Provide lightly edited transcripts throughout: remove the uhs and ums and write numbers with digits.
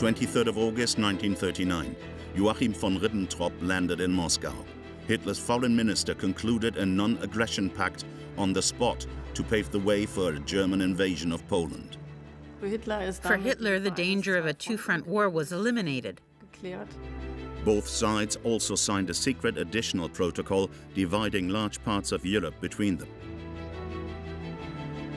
23rd of August 1939, Joachim von Ribbentrop landed in Moscow. Hitler's foreign minister concluded a non-aggression pact on the spot to pave the way for a German invasion of Poland. For Hitler, the danger of a two-front war was eliminated. Both sides also signed a secret additional protocol dividing large parts of Europe between them.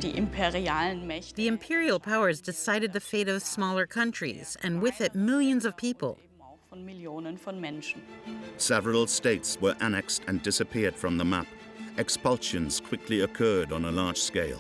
The imperial powers decided the fate of smaller countries, and with it millions of people. Several states were annexed and disappeared from the map. Expulsions quickly occurred on a large scale.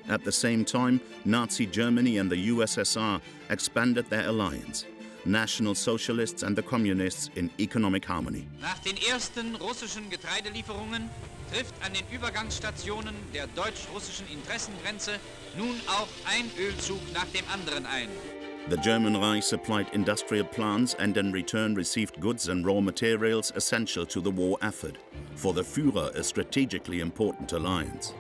At the same time, Nazi Germany and the USSR expanded their alliance. National Socialists and the Communists in economic harmony. Nach den ersten russischen Getreidelieferungen trifft an den Übergangsstationen der deutsch-russischen Interessengrenze nun auch ein Ölzug nach dem anderen ein. The German Reich supplied industrial plants and in return received goods and raw materials essential to the war effort. For the Führer, a strategically important alliance.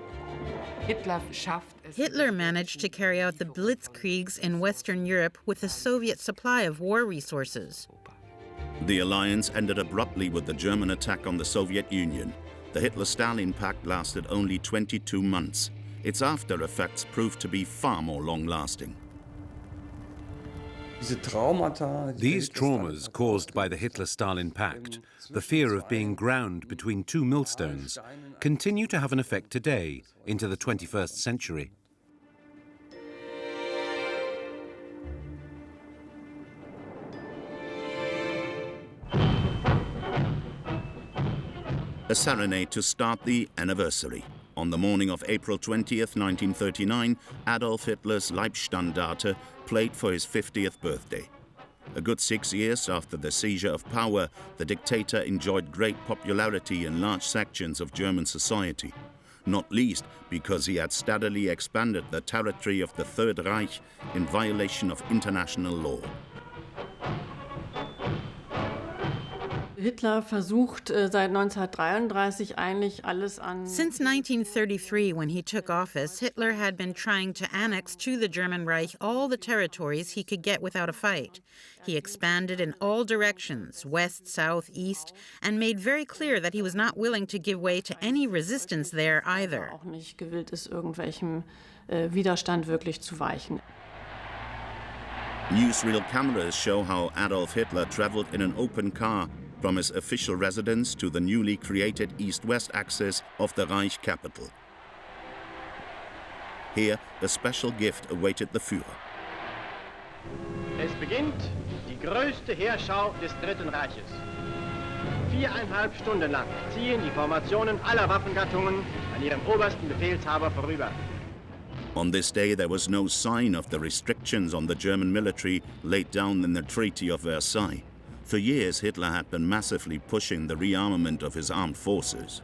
Hitler managed to carry out the Blitzkriegs in Western Europe with a Soviet supply of war resources. The alliance ended abruptly with the German attack on the Soviet Union. The Hitler-Stalin Pact lasted only 22 months. Its after effects proved to be far more long-lasting. These traumas caused by the Hitler-Stalin Pact, the fear of being ground between two millstones, continue to have an effect today, into the 21st century. A serenade to start the anniversary. On the morning of April 20th, 1939, Adolf Hitler's Leibstandarte played for his 50th birthday. A good 6 years after the seizure of power, the dictator enjoyed great popularity in large sections of German society, not least because he had steadily expanded the territory of the Third Reich in violation of international law. Hitler versucht seit 1933 eigentlich alles an. Since 1933, when he took office, Hitler had been trying to annex to the German Reich all the territories he could get without a fight. He expanded in all directions, west, south, east, and made very clear that he was not willing to give way to any resistance there either. Auch nicht gewillt ist, irgendwelchem Widerstand wirklich zu weichen. Newsreel cameras show how Adolf Hitler traveled in an open car from his official residence to the newly created east-west axis of the Reich capital. Here, a special gift awaited the Führer. Es beginnt die größte Heerschau des Dritten Reiches. 4,5 Stunden lang ziehen die Formationen aller Waffengattungen an ihrem obersten Befehlshaber vorüber. On this day, there was no sign of the restrictions on the German military laid down in the Treaty of Versailles. For years, Hitler had been massively pushing the rearmament of his armed forces.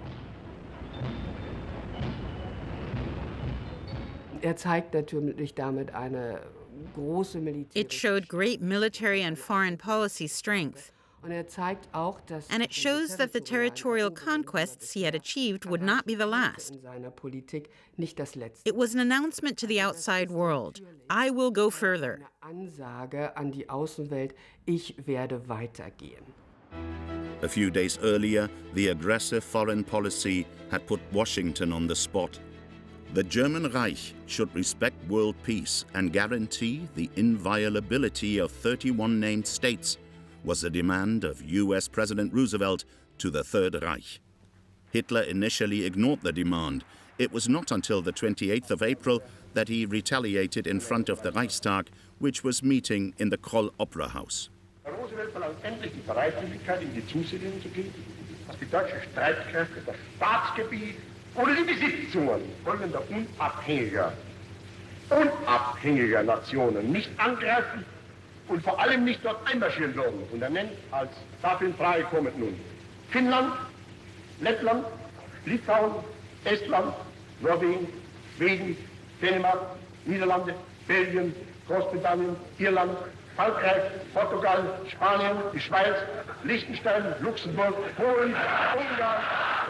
Zeigt natürlich damit eine große militärische. It showed great military and foreign policy strength. Zeigt auch, dass And it shows that the territorial conquests he had achieved would not be the last. in seiner Politik nicht das letzte. It was an announcement to the outside world. I will go further. Eine Ansage an die Außenwelt, ich werde weitergehen. A few days earlier, the aggressive foreign policy had put Washington on the spot. The German Reich should respect world peace and guarantee the inviolability of 31 named states, was the demand of US President Roosevelt to the Third Reich. Hitler initially ignored the demand. It was not until the 28th of April that he retaliated in front of the Reichstag, which was meeting in the Kroll Opera House. Roosevelt verlangt endlich die Bereitwilligkeit, in die Zusicherung zu geben, dass die deutschen Streitkräfte das Staatsgebiet oder die Besitzungen folgender unabhängiger Nationen nicht angreifen und vor allem nicht dort einmarschieren sollen. Und er nennt als dafür in Frage kommend nun Finnland, Lettland, Litauen, Estland, Norwegen, Schweden, Dänemark, Niederlande, Belgien, Großbritannien, Irland, Frankreich, Portugal, Spanien, die Schweiz, Liechtenstein, Luxemburg, Polen, Ungarn,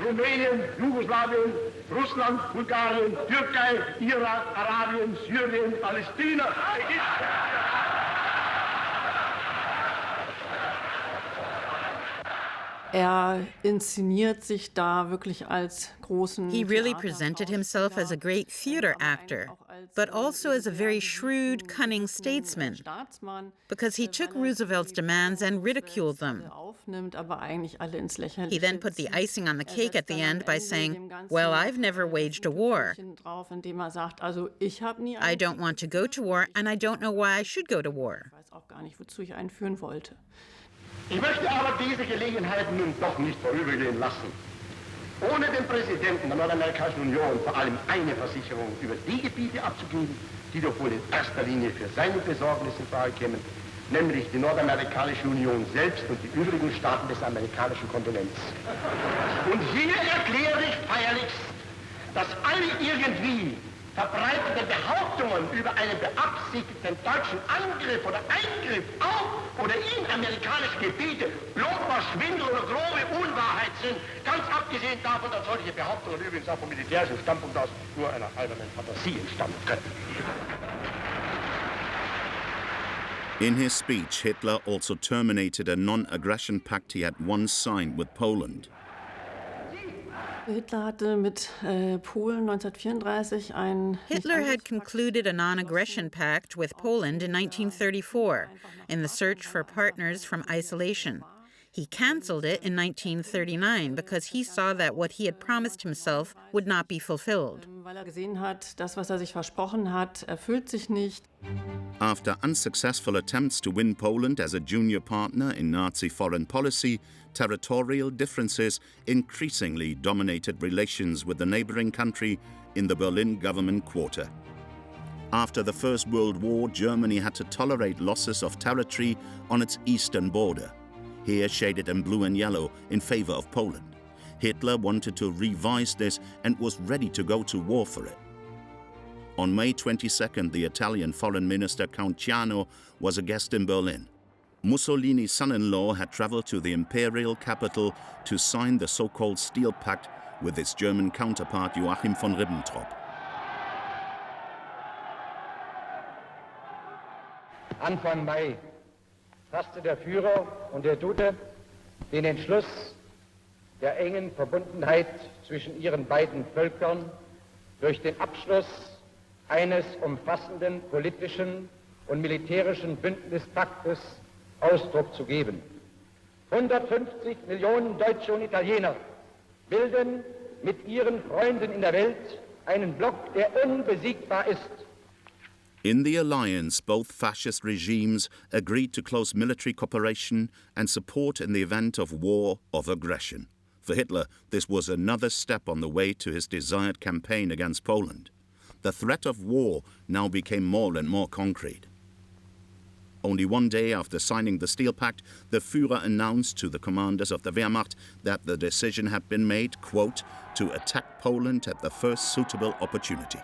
Rumänien, Jugoslawien, Russland, Bulgarien, Türkei, Irak, Arabien, Syrien, Palästina, Ägypten. inszeniert sich da wirklich als großen He really presented himself as a great theater actor, but also as a very shrewd, cunning statesman, because he took Roosevelt's demands and ridiculed them. He then put the icing on the cake at the end by saying, "Well, I've never waged a war. I don't want to go to war, and I don't know why I should go to war." Ich möchte aber diese Gelegenheit nun doch nicht vorübergehen lassen, ohne dem Präsidenten der Nordamerikanischen Union vor allem eine Versicherung über die Gebiete abzugeben, die doch wohl in erster Linie für seine Besorgnis in Frage kämen, nämlich die Nordamerikanische Union selbst und die übrigen Staaten des amerikanischen Kontinents. Und hier erkläre ich feierlichst, dass alle irgendwie verbreitete Behauptungen über einen beabsichtigten deutschen Angriff oder Eingriff auf oder in amerikanische Gebiete plumper Schwindel oder grobe Unwahrheit sind, ganz abgesehen davon, dass solche Behauptungen übrigens auch vom militärischen Standpunkt aus nur einer albernen Fantasie entstammen können. In his speech, Hitler also terminated a non-aggression pact he had once signed with Poland. Hitler hatte mit Polen 1934 ein Hitler had concluded a non-aggression pact with Poland in 1934 in the search for partners from isolation. He cancelled it in 1939 because he saw that what he had promised himself would not be fulfilled. Weil gesehen hat, das, was sich versprochen hat, erfüllt sich nicht. After unsuccessful attempts to win Poland as a junior partner in Nazi foreign policy, territorial differences increasingly dominated relations with the neighboring country in the Berlin government quarter. After the First World War, Germany had to tolerate losses of territory on its eastern border, here shaded in blue and yellow in favor of Poland. Hitler wanted to revise this and was ready to go to war for it. On May 22nd, the Italian Foreign Minister Count Ciano was a guest in Berlin. Mussolini's son-in-law had traveled to the imperial capital to sign the so-called Steel Pact with his German counterpart Joachim von Ribbentrop. Anfang Mai fasste der Führer und der Dude den Entschluss der engen Verbundenheit zwischen ihren beiden Völkern durch den Abschluss eines umfassenden politischen und militärischen Bündnispaktes Ausdruck zu geben. 150 Millionen Deutsche und Italiener bilden mit ihren Freunden in der Welt einen Block, der unbesiegbar ist. In the alliance, both fascist regimes agreed to close military cooperation and support in the event of war of aggression. For Hitler, this was another step on the way to his desired campaign against Poland. The threat of war now became more and more concrete. Only one day after signing the Steel Pact, the Führer announced to the commanders of the Wehrmacht that the decision had been made, quote, to attack Poland at the first suitable opportunity.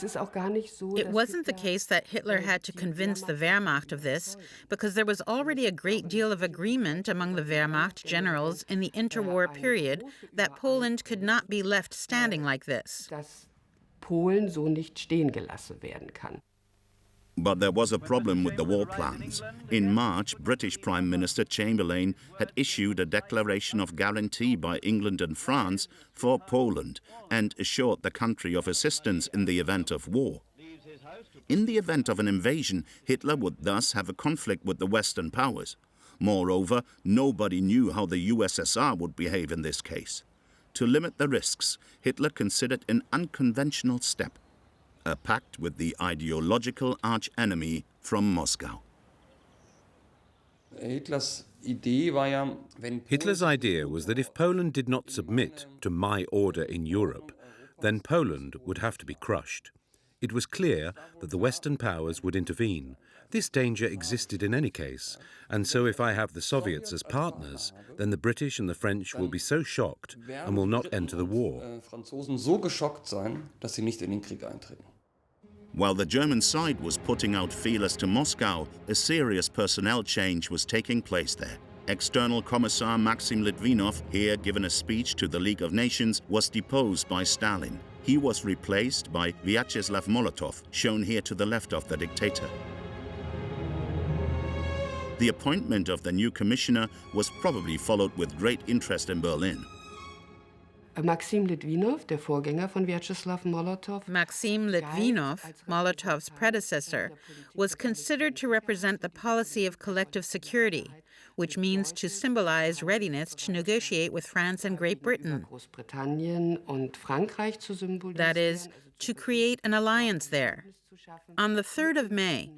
It wasn't the case that Hitler had to convince the Wehrmacht of this, because there was already a great deal of agreement among the Wehrmacht generals in the interwar period that Poland could not be left standing like this. Dass Polen so nicht stehen gelassen werden kann. But there was a problem with the war plans. In March, British Prime Minister Chamberlain had issued a declaration of guarantee by England and France for Poland and assured the country of assistance in the event of war. In the event of an invasion, Hitler would thus have a conflict with the Western powers. Moreover, nobody knew how the USSR would behave in this case. To limit the risks, Hitler considered an unconventional step: a pact with the ideological arch-enemy from Moscow. Hitler's idea was that if Poland did not submit to my order in Europe, then Poland would have to be crushed. It was clear that the Western powers would intervene. This danger existed in any case, and so if I have the Soviets as partners, then the British and the French will be so shocked and will not enter the war. While the German side was putting out feelers to Moscow, a serious personnel change was taking place there. External Commissar Maxim Litvinov, here given a speech to the League of Nations, was deposed by Stalin. He was replaced by Vyacheslav Molotov, shown here to the left of the dictator. The appointment of the new commissioner was probably followed with great interest in Berlin. Maxim Litvinov, der Vorgänger von Vyacheslav Molotow, Maxim Litvinov, Molotov's predecessor, was considered to represent the policy of collective security, which means to symbolize readiness to negotiate with France and Great Britain. Großbritannien und Frankreich zu That is, to create an alliance there. On the 3rd of May,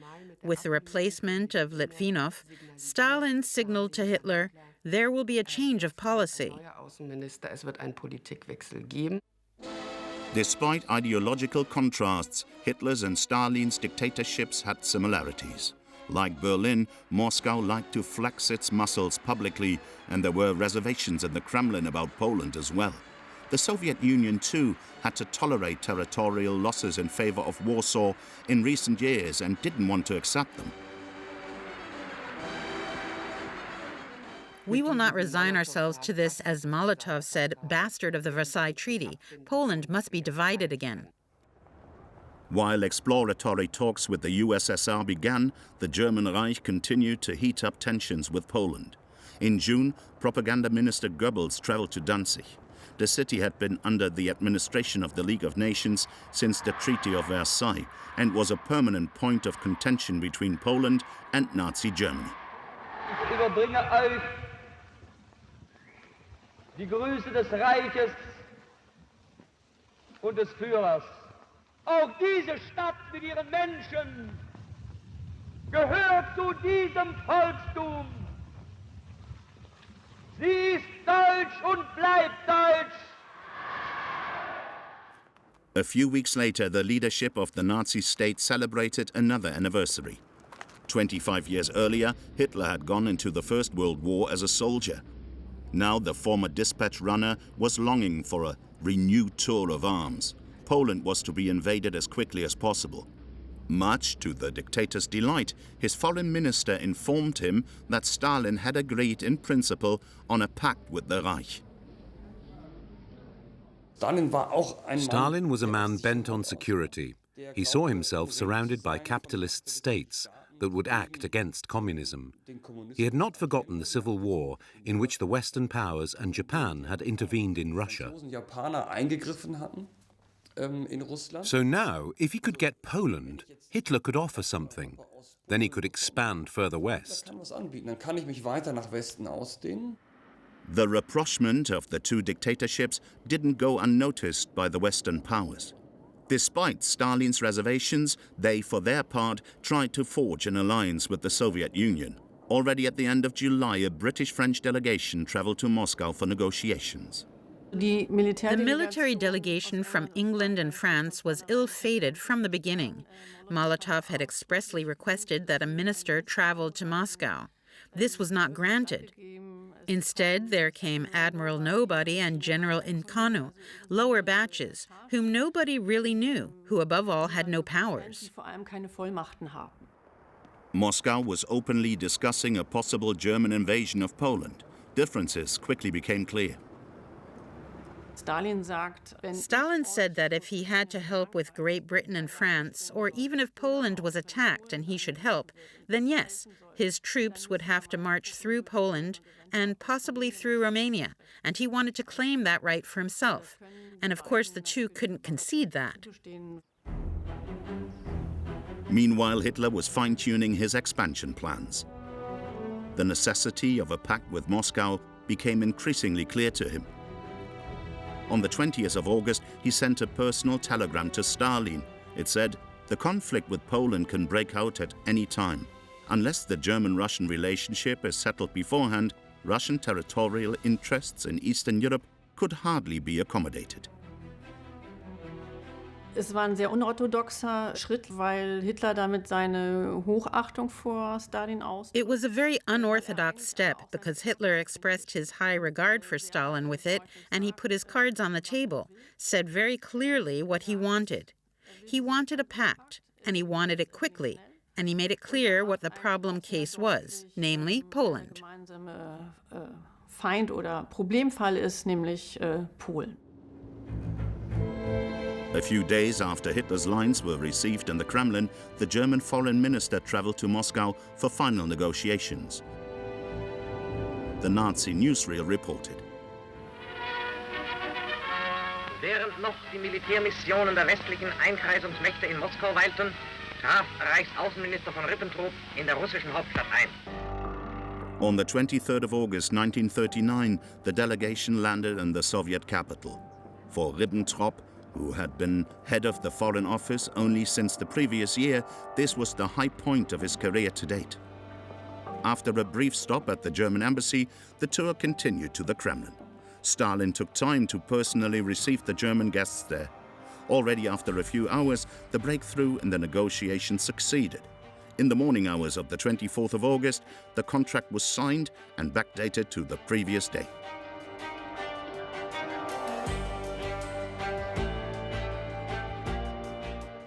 with the replacement of Litvinov, Stalin signaled to Hitler, there will be a change of policy. Es wird einen Politikwechsel geben. Despite ideological contrasts, Hitler's and Stalin's dictatorships had similarities. Like Berlin, Moscow liked to flex its muscles publicly, and there were reservations in the Kremlin about Poland as well. The Soviet Union, too, had to tolerate territorial losses in favor of Warsaw in recent years and didn't want to accept them. We will not resign ourselves to this, as Molotov said, bastard of the Versailles Treaty. Poland must be divided again. While exploratory talks with the USSR began, the German Reich continued to heat up tensions with Poland. In June, Propaganda Minister Goebbels traveled to Danzig. The city had been under the administration of the League of Nations since the Treaty of Versailles and was a permanent point of contention between Poland and Nazi Germany. Ich überbringe euch die Grüße des Reiches und des Führers. Auch diese Stadt mit ihren Menschen gehört zu diesem Volkstum. Sie ist deutsch und bleibt deutsch. A few weeks later, the leadership of the Nazi state celebrated another anniversary. 25 years earlier, Hitler had gone into the First World War as a soldier. Now the former dispatch runner was longing for a renewed tour of arms. Poland was to be invaded as quickly as possible. Much to the dictator's delight, his foreign minister informed him that Stalin had agreed in principle on a pact with the Reich. Stalin was a man bent on security. He saw himself surrounded by capitalist states that would act against communism. He had not forgotten the Civil War in which the Western powers and Japan had intervened in Russia. So now, if he could get Poland, Hitler could offer something. Then he could expand further west. The rapprochement of the two dictatorships didn't go unnoticed by the Western powers. Despite Stalin's reservations, they, for their part, tried to forge an alliance with the Soviet Union. Already at the end of July, a British-French delegation traveled to Moscow for negotiations. The military delegation from England and France was ill-fated from the beginning. Molotov had expressly requested that a minister traveled to Moscow. This was not granted. Instead, there came Admiral Nobody and General Incanu, lower batches, whom nobody really knew, who above all had no powers. Moscow was openly discussing a possible German invasion of Poland. Differences quickly became clear. Stalin said that if he had to help with Great Britain and France, or even if Poland was attacked and he should help, then yes, his troops would have to march through Poland and possibly through Romania, and he wanted to claim that right for himself. And of course, the two couldn't concede that. Meanwhile, Hitler was fine-tuning his expansion plans. The necessity of a pact with Moscow became increasingly clear to him. On the 20th of August, he sent a personal telegram to Stalin. It said, "The conflict with Poland can break out at any time. Unless the German-Russian relationship is settled beforehand, Russian territorial interests in Eastern Europe could hardly be accommodated." Es war ein sehr unorthodoxer Schritt, weil Hitler damit seine Hochachtung vor Stalin ausdrückte. It was a very unorthodox step because Hitler expressed his high regard for Stalin with it, and he put his cards on the table, said very clearly what he wanted. He wanted a pact, and he wanted it quickly, and he made it clear what the problem case was, namely Poland. Feind oder Problemfall ist, nämlich Polen. A few days after Hitler's lines were received in the Kremlin, the German foreign minister traveled to Moscow for final negotiations. The Nazi newsreel reported. Während noch die Militärmissionen der westlichen Einkreisungsmächte in Moskau weilten, traf Reichsaußenminister von Ribbentrop in der russischen Hauptstadt ein. On the 23rd of August 1939, the delegation landed in the Soviet capital. For Ribbentrop, who had been head of the Foreign Office only since the previous year, this was the high point of his career to date. After a brief stop at the German embassy, the tour continued to the Kremlin. Stalin took time to personally receive the German guests there. Already after a few hours, the breakthrough in the negotiations succeeded. In the morning hours of the 24th of August, the contract was signed and backdated to the previous day.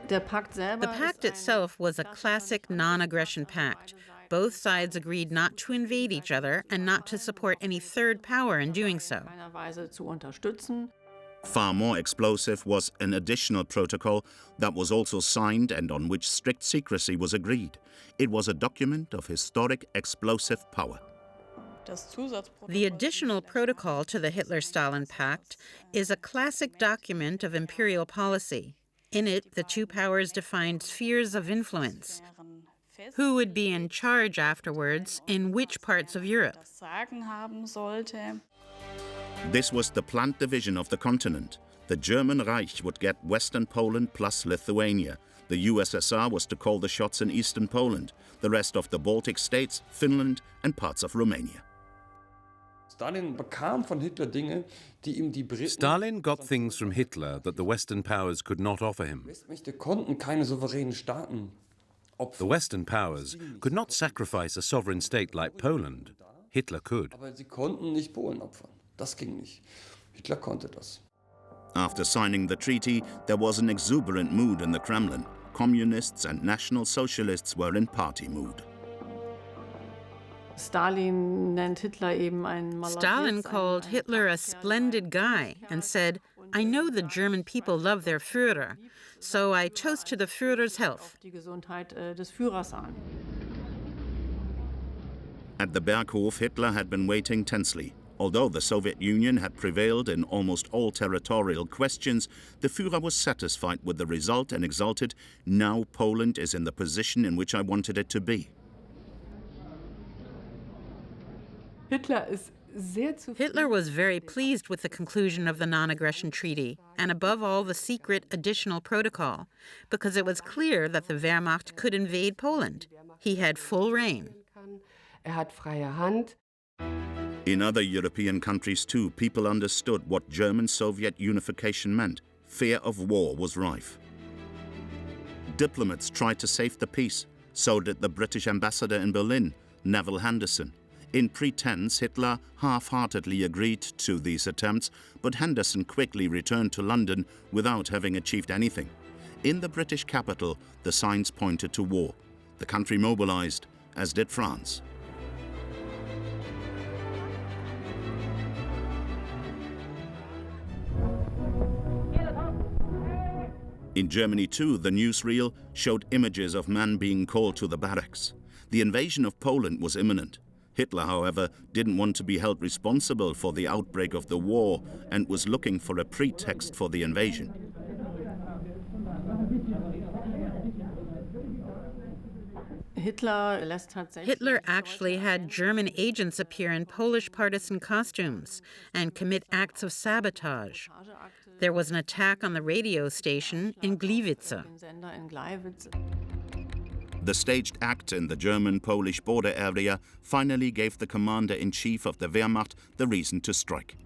The pact itself was a classic non-aggression pact. Both sides agreed not to invade each other and not to support any third power in doing so. Far more explosive was an additional protocol that was also signed and on which strict secrecy was agreed. It was a document of historic explosive power. The additional protocol to the Hitler-Stalin Pact is a classic document of imperial policy. In it, the two powers defined spheres of influence. Who would be in charge afterwards in which parts of Europe? This was the planned division of the continent. The German Reich would get Western Poland plus Lithuania. The USSR was to call the shots in Eastern Poland, the rest of the Baltic states, Finland and parts of Romania. Stalin got things from Hitler that the Western powers could not offer him. The Western powers could not sacrifice a sovereign state like Poland. Hitler could. After signing the treaty, there was an exuberant mood in the Kremlin. Communists and National Socialists were in party mood. Stalin called Hitler a splendid guy and said, "I know the German people love their Führer, so I toast to the Führer's health." At the Berghof, Hitler had been waiting tensely. Although the Soviet Union had prevailed in almost all territorial questions, the Führer was satisfied with the result and exulted, "Now Poland is in the position in which I wanted it to be." Hitler was very pleased with the conclusion of the non-aggression treaty, and above all the secret additional protocol, because it was clear that the Wehrmacht could invade Poland. He had full reign. In other European countries too, people understood what German-Soviet unification meant. Fear of war was rife. Diplomats tried to save the peace. So did the British ambassador in Berlin, Neville Henderson. In pretense, Hitler half-heartedly agreed to these attempts, but Henderson quickly returned to London without having achieved anything. In the British capital, the signs pointed to war. The country mobilized, as did France. In Germany too, the newsreel showed images of men being called to the barracks. The invasion of Poland was imminent. Hitler, however, didn't want to be held responsible for the outbreak of the war and was looking for a pretext for the invasion. Hitler actually had German agents appear in Polish partisan costumes and commit acts of sabotage. There was an attack on the radio station in Gliwice. The staged act in the German-Polish border area finally gave the commander-in-chief of the Wehrmacht the reason to strike.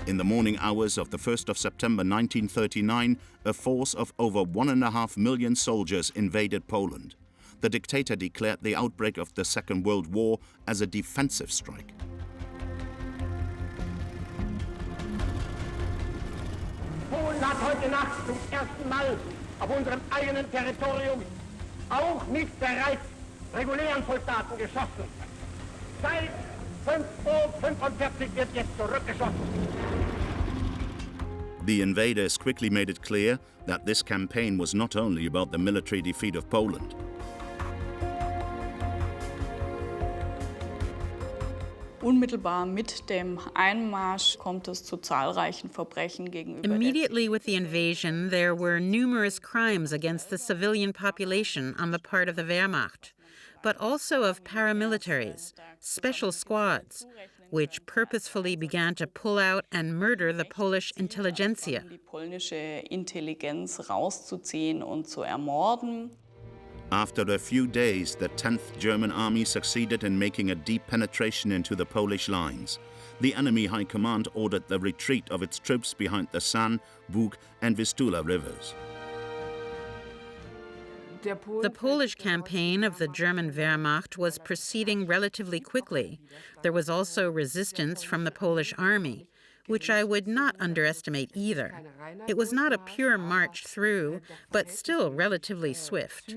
In the morning hours of the 1st of September 1939, a force of over 1.5 million soldiers invaded Poland. The dictator declared the outbreak of the Second World War as a defensive strike. Polen hat heute Nacht zum ersten Mal auf unserem eigenen Territorium auch mit bereits regulären Soldaten geschossen. Seit 5:45 wird jetzt zurückgeschossen. The invaders quickly made it clear that this campaign was not only about the military defeat of Poland. Unmittelbar mit dem Einmarsch kommt es zu zahlreichen Verbrechen gegenüber der Immediately with the invasion, there were numerous crimes against the civilian population on the part of the Wehrmacht, but also of paramilitaries, special squads, which purposefully began to pull out and murder the Polish intelligentsia. die polnische Intelligenz rauszuziehen und zu ermorden. After a few days, the 10th German Army succeeded in making a deep penetration into the Polish lines. The enemy high command ordered the retreat of its troops behind the San, Bug and Vistula rivers. The Polish campaign of the German Wehrmacht was proceeding relatively quickly. There was also resistance from the Polish army, which I would not underestimate either. It was not a pure march through, but still relatively swift.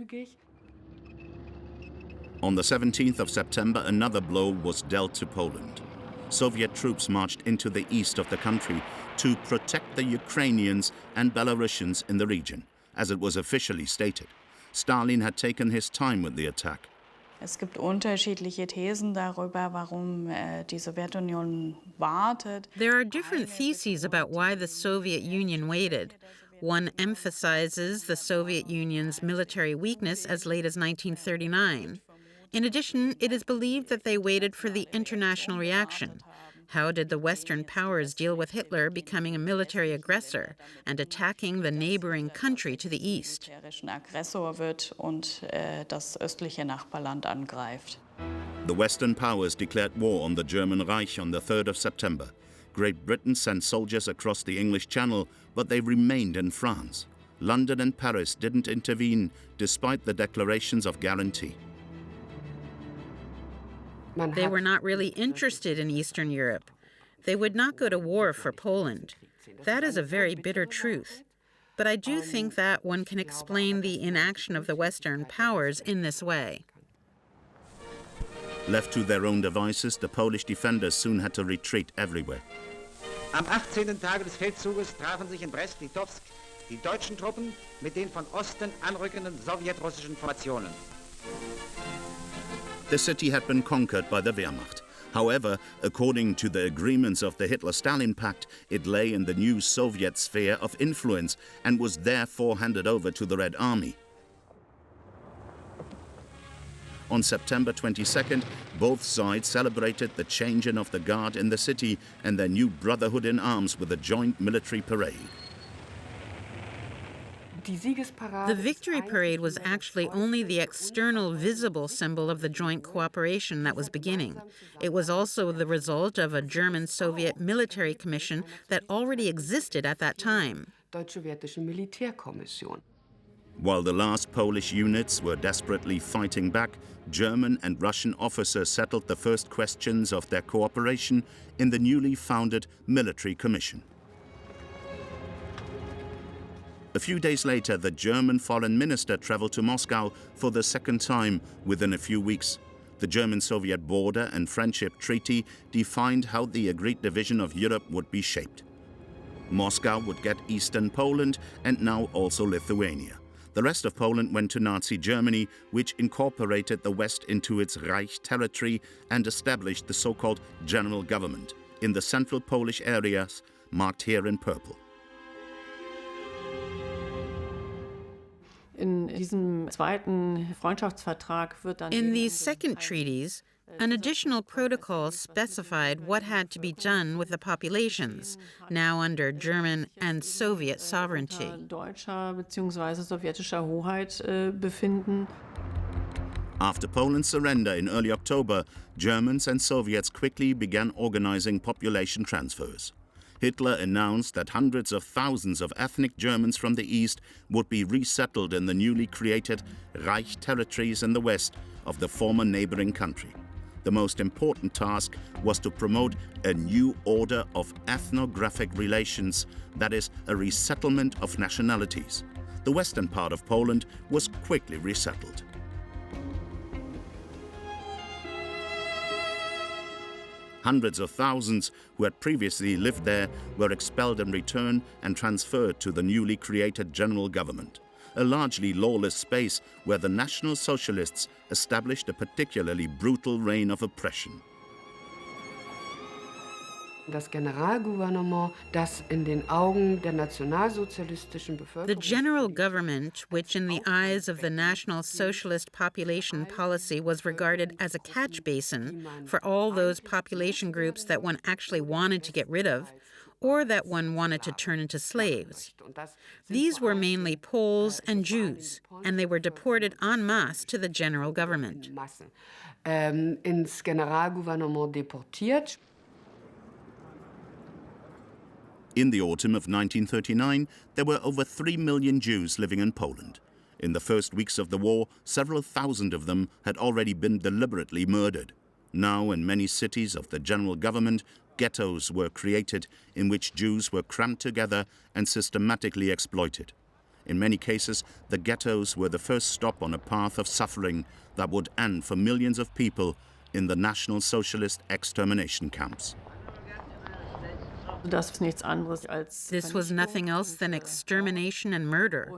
On the 17th of September, another blow was dealt to Poland. Soviet troops marched into the east of the country to protect the Ukrainians and Belarusians in the region, as it was officially stated. Stalin had taken his time with the attack. Es gibt unterschiedliche Thesen darüber, warum die Sowjetunion wartet. There are different theses about why the Soviet Union waited. One emphasizes the Soviet Union's military weakness as late as 1939. In addition, it is believed that they waited for the international reaction. How did the Western powers deal with Hitler becoming a military aggressor and attacking the neighboring country to the east? Aggressor wird und das östliche Nachbarland angreift. The Western powers declared war on the German Reich on the 3rd of September. Great Britain sent soldiers across the English Channel, but they remained in France. London and Paris didn't intervene, despite the declarations of guarantee. They were not really interested in Eastern Europe. They would not go to war for Poland. That is a very bitter truth. But I do think that one can explain the inaction of the Western powers in this way. Left to their own devices, the Polish defenders soon had to retreat everywhere. Am 18. Tage des Feldzuges trafen sich in Brest-Litovsk die deutschen Truppen mit den von Osten anrückenden sowjetrussischen Formationen. The city had been conquered by the Wehrmacht. However, according to the agreements of the Hitler-Stalin Pact, it lay in the new Soviet sphere of influence and was therefore handed over to the Red Army. On September 22nd, both sides celebrated the changing of the guard in the city and their new brotherhood in arms with a joint military parade. The victory parade was actually only the external visible symbol of the joint cooperation that was beginning. It was also the result of a German-Soviet military commission that already existed at that time. While the last Polish units were desperately fighting back, German and Russian officers settled the first questions of their cooperation in the newly founded military commission. A few days later, the German foreign minister traveled to Moscow for the second time within a few weeks. The German-Soviet border and friendship treaty defined how the agreed division of Europe would be shaped. Moscow would get eastern Poland and now also Lithuania. The rest of Poland went to Nazi Germany, which incorporated the West into its Reich territory and established the so-called general government in the central Polish areas, marked here in purple. In diesem zweiten Freundschaftsvertrag wird dann In these second treaties, an additional protocol specified what had to be done with the populations, now under German and Soviet sovereignty. Deutscher bzw. sowjetischer Hoheit befinden. After Poland's surrender in early October, Germans and Soviets quickly began organizing population transfers. Hitler announced that hundreds of thousands of ethnic Germans from the east would be resettled in the newly created Reich territories in the west of the former neighboring country. The most important task was to promote a new order of ethnographic relations, that is, a resettlement of nationalities. The western part of Poland was quickly resettled. Hundreds of thousands who had previously lived there were expelled in return and transferred to the newly created general government, a largely lawless space where the National Socialists established a particularly brutal reign of oppression. Das Generalgouvernement, das in den Augen der nationalsozialistischen Bevölkerung. The general government, which in the eyes of the National Socialist population policy was regarded as a catch basin for all those population groups that one actually wanted to get rid of, or that one wanted to turn into slaves. These were mainly Poles and Jews, and they were deported en masse to the general government. Ins Generalgouvernement deportiert. In the autumn of 1939, there were over 3 million Jews living in Poland. In the first weeks of the war, several thousand of them had already been deliberately murdered. Now, in many cities of the general government, ghettos were created in which Jews were crammed together and systematically exploited. In many cases, the ghettos were the first stop on a path of suffering that would end for millions of people in the National Socialist extermination camps. This was nothing else than extermination and murder.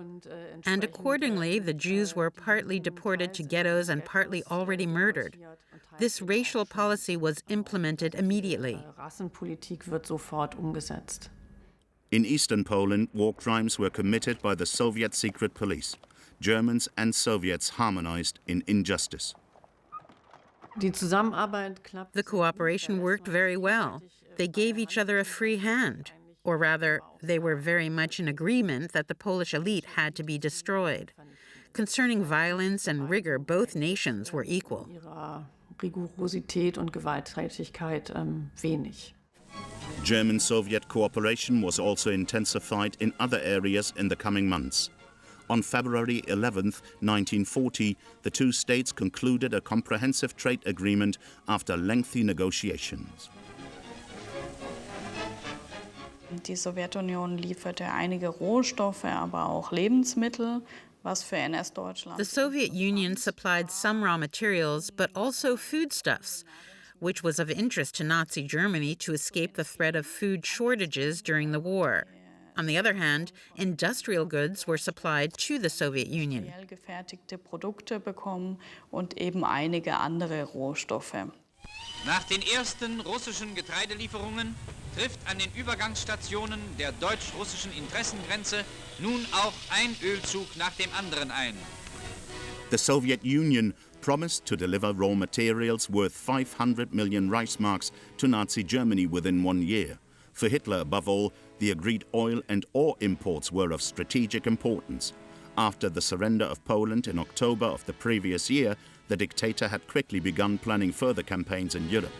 And accordingly, the Jews were partly deported to ghettos and partly already murdered. This racial policy was implemented immediately. In eastern Poland, war crimes were committed by the Soviet secret police. Germans and Soviets harmonized in injustice. The cooperation worked very well. They gave each other a free hand, or rather, they were very much in agreement that the Polish elite had to be destroyed. Concerning violence and rigor, both nations were equal. German-Soviet cooperation was also intensified in other areas in the coming months. On February 11, 1940, the two states concluded a comprehensive trade agreement after lengthy negotiations. Die Sowjetunion lieferte einige Rohstoffe, aber auch Lebensmittel, was für NS-Deutschland. The Soviet Union supplied some raw materials, but also foodstuffs, which was of interest to Nazi Germany to escape the threat of food shortages during the war. On the other hand, industrial goods were supplied to the Soviet Union. Gefertigte Produkte bekommen und eben einige andere Rohstoffe. Nach den ersten russischen Getreidelieferungen trifft an den Übergangsstationen der deutsch-russischen Interessengrenze nun auch ein Ölzug nach dem anderen ein. The Soviet Union promised to deliver raw materials worth 500 million Reichsmarks to Nazi Germany within 1 year. For Hitler, above all, the agreed oil and ore imports were of strategic importance. After the surrender of Poland in October of the previous year, the dictator had quickly begun planning further campaigns in Europe.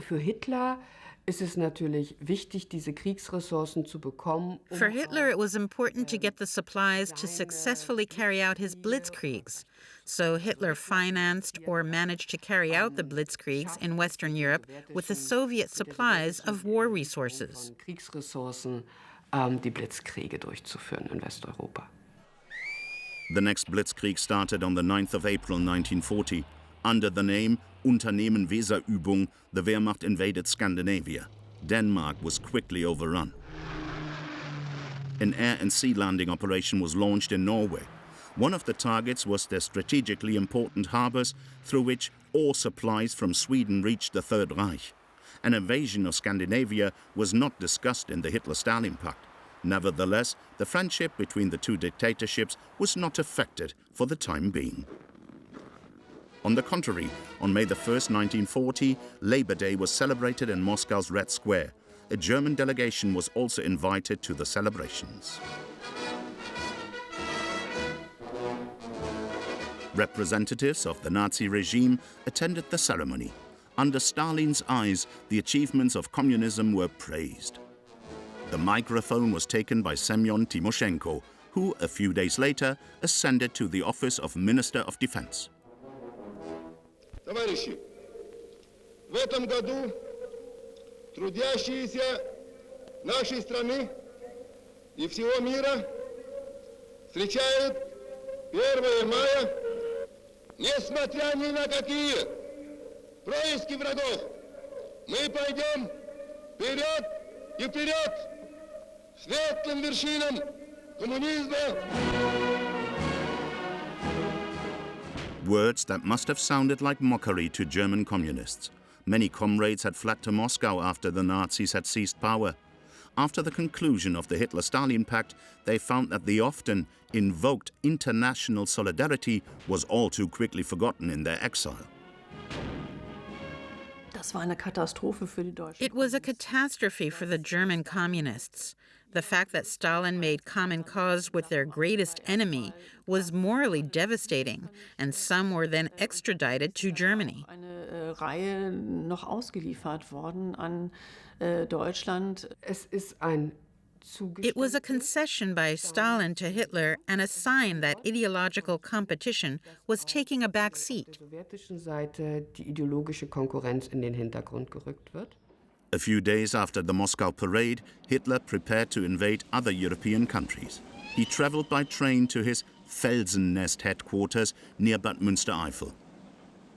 Für Hitler ist es natürlich wichtig, diese Kriegsressourcen zu bekommen. For Hitler, it was important to get the supplies to successfully carry out his Blitzkriegs. So Hitler financed or managed to carry out the Blitzkriegs in Western Europe with the Soviet supplies of war resources. Kriegsressourcen, die Blitzkriege durchzuführen in Westeuropa. The next Blitzkrieg started on the 9th of April 1940. Under the name Unternehmen Weserübung, the Wehrmacht invaded Scandinavia. Denmark was quickly overrun. An air and sea landing operation was launched in Norway. One of the targets was the strategically important harbors through which ore supplies from Sweden reached the Third Reich. An invasion of Scandinavia was not discussed in the Hitler-Stalin Pact. Nevertheless, the friendship between the two dictatorships was not affected for the time being. On the contrary, on May 1, 1940, Labor Day was celebrated in Moscow's Red Square. A German delegation was also invited to the celebrations. Representatives of the Nazi regime attended the ceremony. Under Stalin's eyes, the achievements of communism were praised. The microphone was taken by Semyon Timoshenko, who, a few days later, ascended to the office of Minister of Defense. Товарищи, в этом году трудящиеся нашей страны и всего мира встречают 1 мая Несмотря ни на какие происки врагов, мы пойдем вперед и вперед светлым вершинам коммунизма. Words that must have sounded like mockery to German communists. Many comrades had fled to Moscow after the Nazis had seized power. After the conclusion of the Hitler-Stalin Pact, they found that the often invoked international solidarity was all too quickly forgotten in their exile. Das war eine Katastrophe für die Deutschen. It was a catastrophe for the German communists. The fact that Stalin made common cause with their greatest enemy was morally devastating, and some were then extradited to Germany. Eine Reihe noch ausgeliefert worden an Deutschland. Es ist ein It was a concession by Stalin to Hitler and a sign that ideological competition was taking a back seat. Der sowjetischen Seite die ideologische Konkurrenz in den Hintergrund gerückt wird. A few days after the Moscow parade, Hitler prepared to invade other European countries. He traveled by train to his Felsennest headquarters near Bad Münstereifel.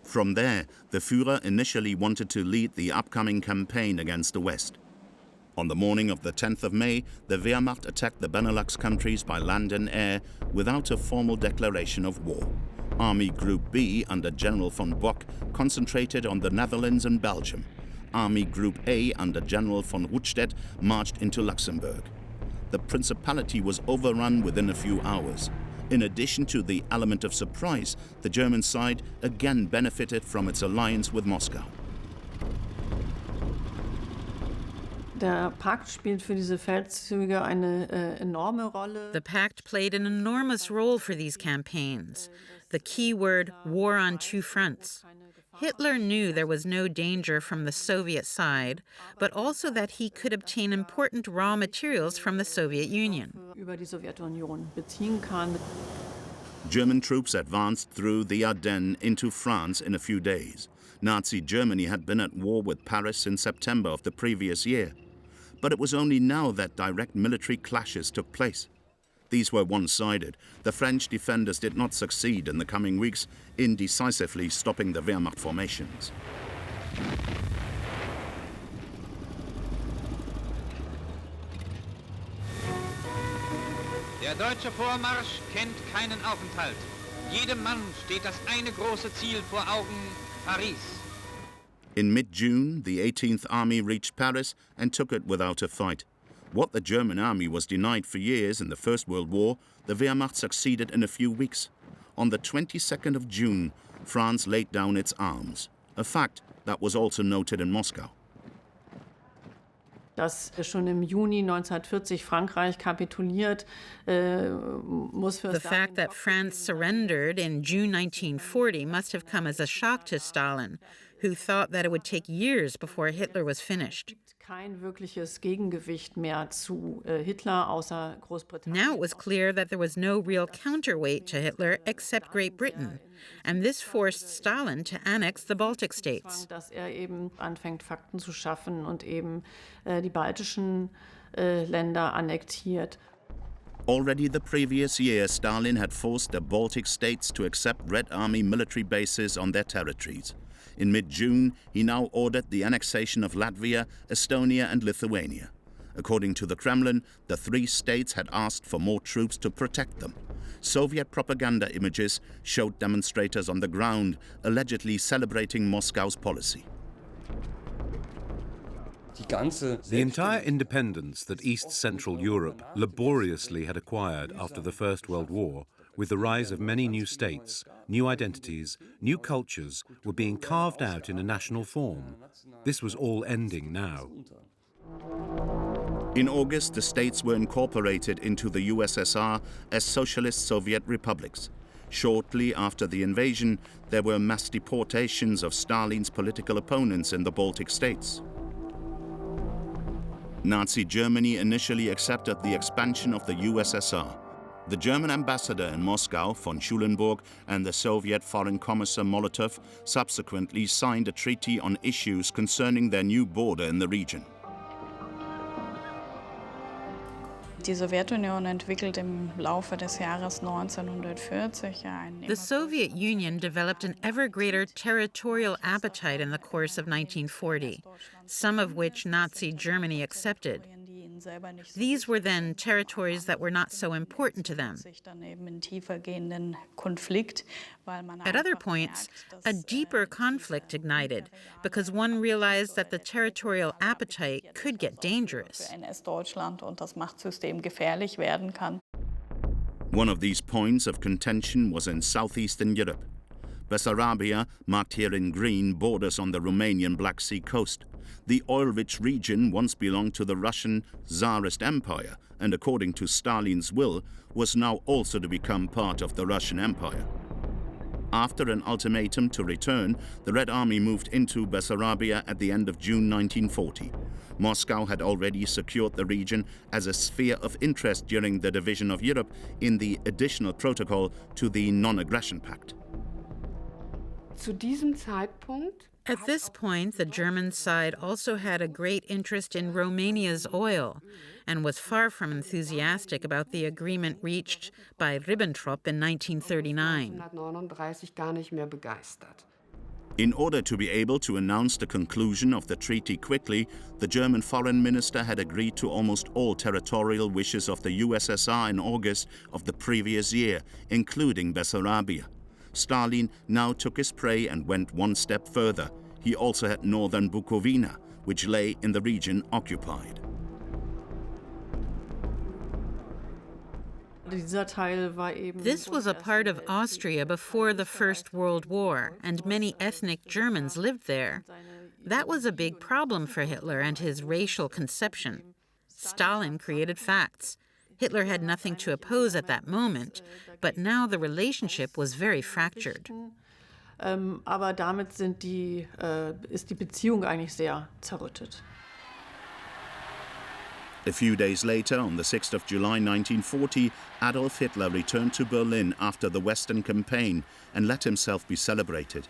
From there, the Führer initially wanted to lead the upcoming campaign against the West. On the morning of the 10th of May, the Wehrmacht attacked the Benelux countries by land and air without a formal declaration of war. Army Group B under General von Bock concentrated on the Netherlands and Belgium. Army Group A under General von Rundstedt marched into Luxembourg. The Principality was overrun within a few hours. In addition to the element of surprise, the German side again benefited from its alliance with Moscow. Der Pakt spielt für diese Feldzüge eine enorme Rolle. The pact played an enormous role for these campaigns. The key word, war on two fronts. Hitler knew there was no danger from the Soviet side, but also that he could obtain important raw materials from the Soviet Union. Über die Sowjetunion beziehen kann. German troops advanced through the Ardennes into France in a few days. Nazi Germany had been at war with Paris in September of the previous year. But it was only now that direct military clashes took place. These were one-sided. The French defenders did not succeed in the coming weeks in decisively stopping the Wehrmacht formations. Der deutsche Vormarsch kennt keinen Aufenthalt. Jedem Mann steht das eine große Ziel vor Augen: Paris. In mid-June, the 18th Army reached Paris and took it without a fight. What the German army was denied for years in the First World War, the Wehrmacht succeeded in a few weeks. On the 22nd of June, France laid down its arms, a fact that was also noted in Moscow. Dass schon im Juni 1940 Frankreich kapituliert, muss für The fact that France surrendered in June 1940 must have come as a shock to Stalin, who thought that it would take years before Hitler was finished. kein wirkliches Gegengewicht mehr zu Hitler außer Großbritannien. Now it was clear that there was no real counterweight to Hitler except Great Britain, and this forced Stalin to annex the Baltic states. Dass eben anfängt, Fakten zu schaffen und eben die baltischen Länder annektiert. Already the previous year, Stalin had forced the Baltic states to accept Red Army military bases on their territories. In mid-June, he now ordered the annexation of Latvia, Estonia and Lithuania. According to the Kremlin, the three states had asked for more troops to protect them. Soviet propaganda images showed demonstrators on the ground allegedly celebrating Moscow's policy. The entire independence that East Central Europe laboriously had acquired after the First World War, with the rise of many new states, new identities, new cultures, were being carved out in a national form. This was all ending now. In August, the states were incorporated into the USSR as socialist Soviet republics. Shortly after the invasion, there were mass deportations of Stalin's political opponents in the Baltic states. Nazi Germany initially accepted the expansion of the USSR. The German ambassador in Moscow, von Schulenburg, and the Soviet Foreign Commissar Molotov subsequently signed a treaty on issues concerning their new border in the region. Die Sowjetunion entwickelt im Laufe des Jahres 1940 The Soviet Union developed an ever greater territorial appetite in the course of 1940, some of which Nazi Germany accepted. These were then territories that were not so important to them. At other points, a deeper conflict ignited because one realized that the territorial appetite could get dangerous. One of these points of contention was in southeastern Europe. Bessarabia, marked here in green, borders on the Romanian Black Sea coast. The oil-rich region once belonged to the Russian Tsarist Empire and, according to Stalin's will, was now also to become part of the Russian Empire. After an ultimatum to return, the Red Army moved into Bessarabia at the end of June 1940. Moscow had already secured the region as a sphere of interest during the division of Europe in the additional protocol to the Non-Aggression Pact. Zu diesem Zeitpunkt At this point, the German side also had a great interest in Romania's oil and was far from enthusiastic about the agreement reached by Ribbentrop in 1939. 1939 gar nicht mehr begeistert. In order to be able to announce the conclusion of the treaty quickly, the German foreign minister had agreed to almost all territorial wishes of the USSR in August of the previous year, including Bessarabia. Stalin now took his prey and went one step further. He also had northern Bukovina, which lay in the region occupied. This was a part of Austria before the First World War, and many ethnic Germans lived there. That was a big problem for Hitler and his racial conception. Stalin created facts. Hitler had nothing to oppose at that moment, but now the relationship was very fractured. Aber damit ist die Beziehung eigentlich sehr zerrüttet. A few days later, on the 6th of July 1940, Adolf Hitler returned to Berlin after the Western campaign and let himself be celebrated.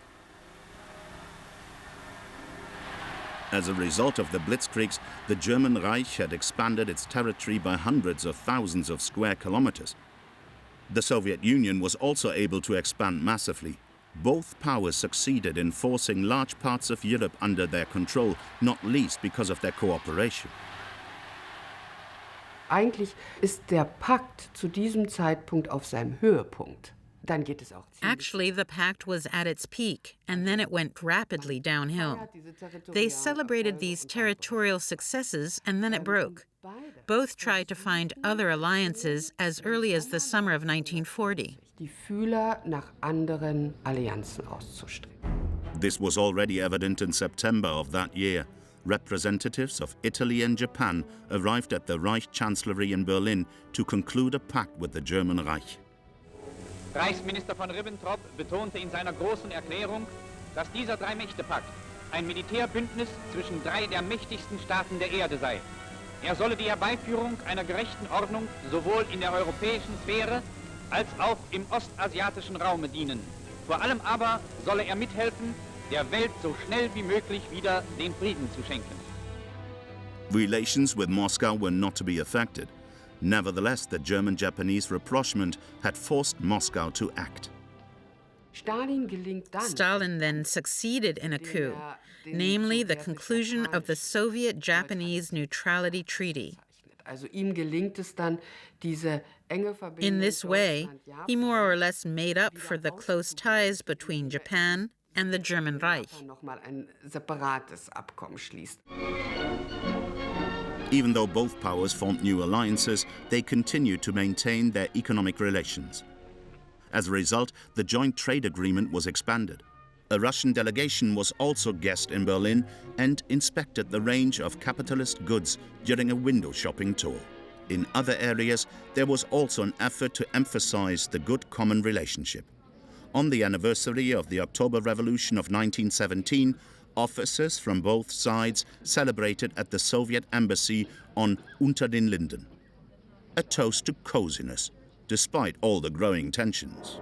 As a result of the Blitzkriegs, the German Reich had expanded its territory by hundreds of thousands of square kilometers. The Soviet Union was also able to expand massively. Both powers succeeded in forcing large parts of Europe under their control, not least because of their cooperation. Eigentlich ist der Pakt zu diesem Zeitpunkt auf seinem Höhepunkt. Dann geht es auch Actually, the pact was at its peak, and then it went rapidly downhill. They celebrated these territorial successes, and then it broke. Both tried to find other alliances as early as the summer of 1940. Die Fühler nach anderen Allianzen auszustrecken. This was already evident in September of that year. Representatives of Italy and Japan arrived at the Reich Chancellery in Berlin to conclude a pact with the German Reich. Reichsminister von Ribbentrop betonte in seiner großen Erklärung, dass dieser Drei-Mächte-Pakt ein Militärbündnis zwischen drei der mächtigsten Staaten der Erde sei. Er solle die Herbeiführung einer gerechten Ordnung sowohl in der europäischen Sphäre als auch im ostasiatischen Raume dienen. Vor allem aber solle er mithelfen, der Welt so schnell wie möglich wieder den Frieden zu schenken. Relations with Moscow were not to be affected. Nevertheless, the German-Japanese rapprochement had forced Moscow to act. Stalin then succeeded in a coup, namely the conclusion of the Soviet-Japanese Neutrality Treaty. In this way, he more or less made up for the close ties between Japan and the German Reich. Even though both powers formed new alliances, they continued to maintain their economic relations. As a result, the joint trade agreement was expanded. A Russian delegation was also guest in Berlin and inspected the range of capitalist goods during a window shopping tour. In other areas, there was also an effort to emphasize the good common relationship. On the anniversary of the October Revolution of 1917, officers from both sides celebrated at the Soviet embassy on Unter den Linden. A toast to coziness, despite all the growing tensions.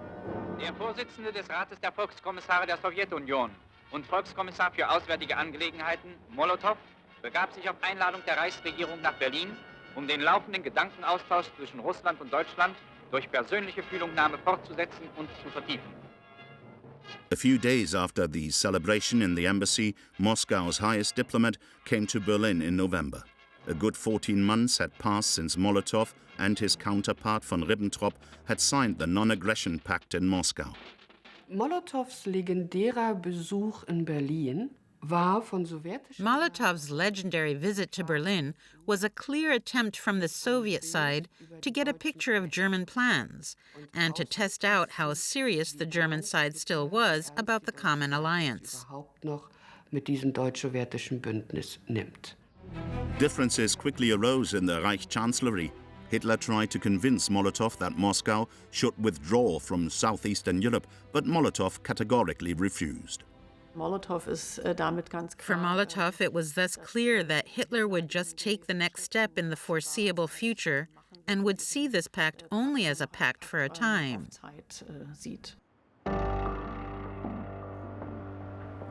Der Vorsitzende des Rates der Volkskommissare der Sowjetunion und Volkskommissar für Auswärtige Angelegenheiten, Molotow, begab sich auf Einladung der Reichsregierung nach Berlin, den laufenden Gedankenaustausch zwischen Russland und Deutschland durch persönliche Fühlungnahme fortzusetzen und zu vertiefen. A few days after the celebration in the embassy, Moscow's highest diplomat came to Berlin in November. A good 14 months had passed since Molotov and his counterpart von Ribbentrop had signed the Non-Aggression Pact in Moscow. Molotovs legendärer Besuch in Berlin war von sowjetischen... Molotov's legendary visit to Berlin was a clear attempt from the Soviet side to get a picture of German plans and to test out how serious the German side still was about the common alliance. ...überhaupt noch mit diesem deutsch-sowjetischen Bündnis nimmt. Differences quickly arose in the Reich Chancellery. Hitler tried to convince Molotov that Moscow should withdraw from southeastern Europe, but Molotov categorically refused. For Molotov, it was thus clear that Hitler would just take the next step in the foreseeable future and would see this pact only as a pact for a time.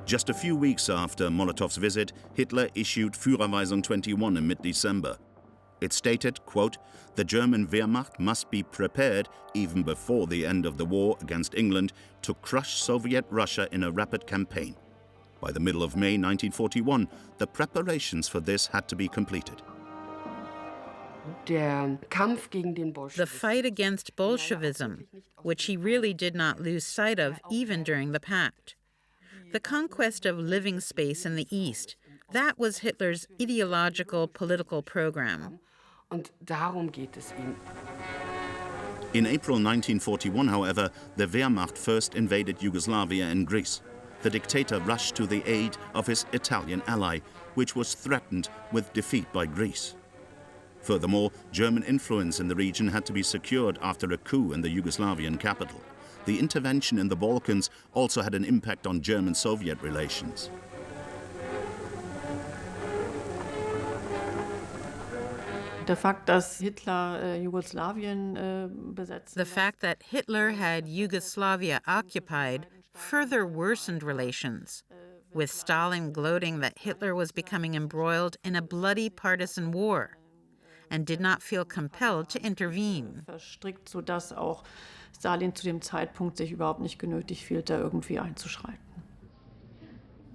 Just a few weeks after Molotov's visit, Hitler issued Führerweisung 21 in mid-December. It stated, quote, "The German Wehrmacht must be prepared, even before the end of the war against England, to crush Soviet Russia in a rapid campaign." By the middle of May 1941, the preparations for this had to be completed. Der Kampf gegen den Bolschewismus. The fight against Bolshevism, which he really did not lose sight of even during the pact. The conquest of living space in the East, that was Hitler's ideological political program. Und darum geht es ihm. In April 1941, however, the Wehrmacht first invaded Yugoslavia and Greece. The dictator rushed to the aid of his Italian ally, which was threatened with defeat by Greece. Furthermore, German influence in the region had to be secured after a coup in the Yugoslavian capital. The intervention in the Balkans also had an impact on German-Soviet relations. The fact that Hitler had Yugoslavia occupied further worsened relations, with Stalin gloating that Hitler was becoming embroiled in a bloody partisan war and did not feel compelled to intervene. Verstrickt, sodass auch Stalin zu dem Zeitpunkt sich überhaupt nicht genötigt fühlte, irgendwie einzuschreiten.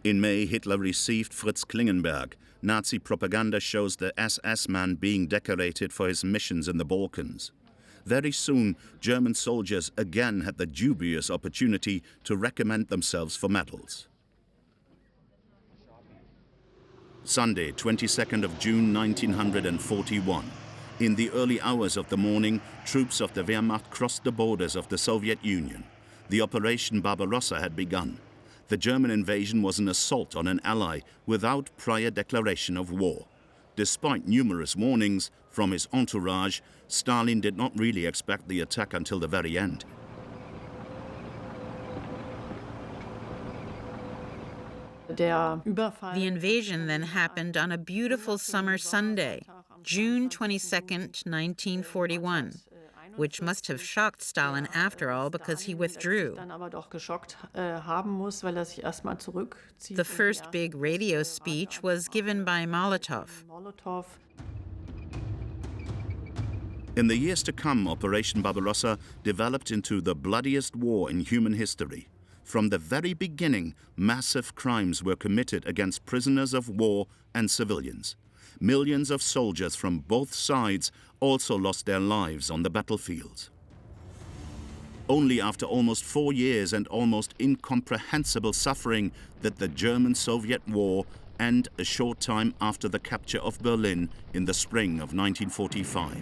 In May, Hitler received Fritz Klingenberg. Nazi propaganda shows the SS man being decorated for his missions in the Balkans. Very soon, German soldiers again had the dubious opportunity to recommend themselves for medals. Sunday, 22nd of June 1941. In the early hours of the morning, troops of the Wehrmacht crossed the borders of the Soviet Union. The Operation Barbarossa had begun. The German invasion was an assault on an ally without prior declaration of war. Despite numerous warnings from his entourage, Stalin did not really expect the attack until the very end. The invasion then happened on a beautiful summer Sunday, June 22nd, 1941, which must have shocked Stalin after all because he withdrew. The first big radio speech was given by Molotov. In the years to come, Operation Barbarossa developed into the bloodiest war in human history. From the very beginning, massive crimes were committed against prisoners of war and civilians. Millions of soldiers from both sides also lost their lives on the battlefields. Only after almost 4 years and almost incomprehensible suffering did the German-Soviet War end a short time after the capture of Berlin in the spring of 1945.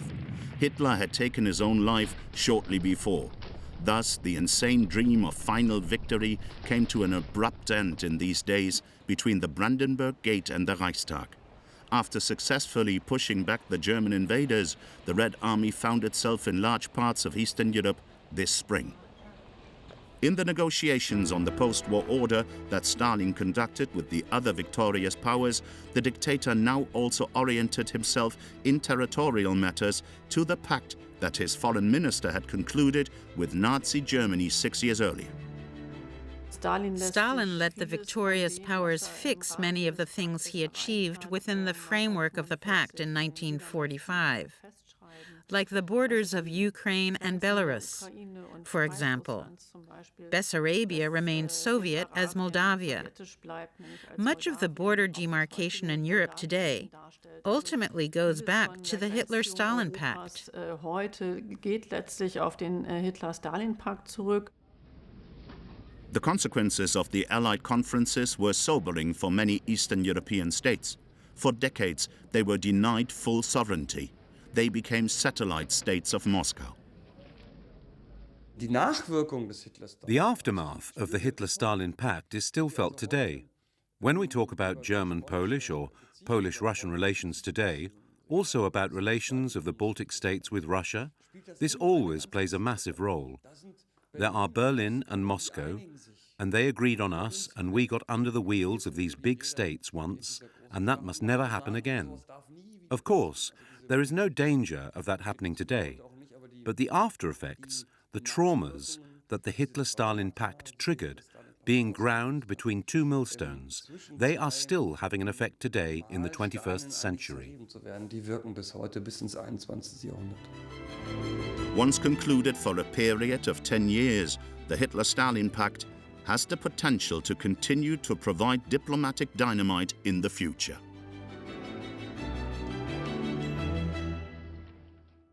Hitler had taken his own life shortly before. Thus, the insane dream of final victory came to an abrupt end in these days between the Brandenburg Gate and the Reichstag. After successfully pushing back the German invaders, the Red Army found itself in large parts of Eastern Europe this spring. In the negotiations on the post-war order that Stalin conducted with the other victorious powers, the dictator now also oriented himself in territorial matters to the pact that his foreign minister had concluded with Nazi Germany 6 years earlier. Stalin let the victorious powers fix many of the things he achieved within the framework of the pact in 1945, like the borders of Ukraine and Belarus. For example, Bessarabia remained Soviet as Moldavia. Much of the border demarcation in Europe today ultimately goes back to the Hitler-Stalin Pact. Heute geht letztlich auf den Hitler-Stalin Pakt zurück. The consequences of the Allied conferences were sobering for many Eastern European states. For decades, they were denied full sovereignty. They became satellite states of Moscow. The aftermath of the Hitler-Stalin Pact is still felt today. When we talk about German-Polish or Polish-Russian relations today, also about relations of the Baltic states with Russia, this always plays a massive role. There are Berlin and Moscow, and they agreed on us, and we got under the wheels of these big states once, and that must never happen again. Of course, there is no danger of that happening today, but the after effects, the traumas that the Hitler-Stalin Pact triggered, being ground between two millstones, they are still having an effect today in the 21st century. Once concluded for a period of 10 years, the Hitler-Stalin Pact has the potential to continue to provide diplomatic dynamite in the future.